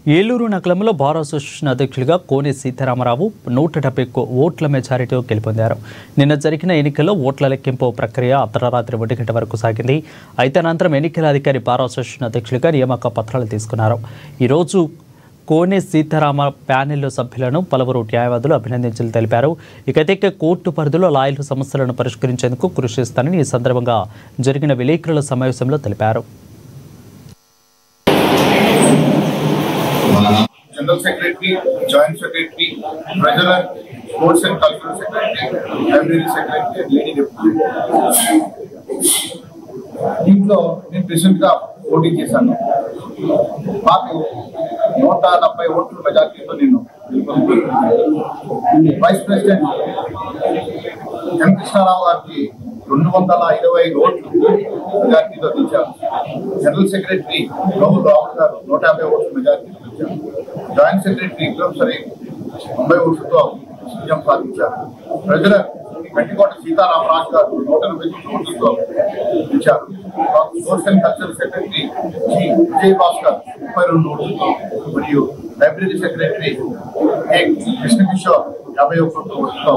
ఏలూరు నగరంలో bar association అధ్యక్షులుగా కోనే సీతారామరావు 170 ఓట్ల మెజారిటీతో గెలుపొందారు. నిన్న జరిగిన ఎన్నికల్లో ఓట్ల లెక్కింపు ప్రక్రియ అర్ధరాత్రి 1 గంట వరకు సాగింది. అయితే అనంతరం ఎన్నికల అధికారి బార్ అసోసియేషన్ అధ్యక్షులుగా నియామక పత్రాలు తీసుకున్నారు. ఈరోజు కోనే సీతారామ ప్యానెల్ సభ్యులను పలువురు న్యాయవాదులు అభినందించాలని తెలిపారు. ఇకైతే కోర్టు పరిధిలో లాయర్ల సమస్యలను పరిష్కరించేందుకు కృషి చేస్తానని ఈ సందర్భంగా జరిగిన విలేకరుల సమావేశంలో తెలిపారు. General Secretary, Joint Secretary, Treasurer, Sports and Cultural Secretary, Library Secretary, and Lady Deputy. దీంట్లో నేను ప్రెసిడెంట్గా పోటీ చేశాను. మాకు 170 ఓట్ల మెజార్టీతో నేను వైస్ ప్రెసిడెంట్ ఎం కృష్ణారావు గారికి 225 ఓట్లు మెజార్టీతో ఇచ్చారు. జనరల్ సెక్రటరీ రాహుల్ గారు 150 ఓట్ల మెజార్టీతో ఇచ్చారు. జాయింట్ సెక్రటరీ విక్రమ్ సరీఫ్ 90 ఓట్లతో విజయం సాధించారు. ట్రెజరర్ గట్టికోట సీతారామరాజు గారు 180 ఓట్లతో ఇచ్చారు. Sports and cultural secretary G Vijay Bhaskar 32 ఓట్లతో మరియు లైబ్రరీ సెక్రటరీ కె కృష్ణకిషోర్ 51 ఓట్లతో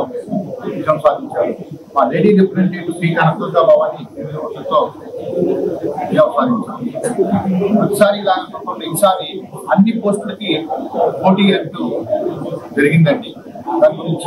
విజయం సాధించారు. మా లేడీ రిప్రజెంటేటివ్ శ్రీ కనకదుర్గా భవాని 8 ఓట్లతో విజయం సాధించారు. ప్రతిసారి కాకపోతే ఈసారి అన్ని పోస్టులకి పోటీ అంటూ జరిగిందండి. దాని గురించి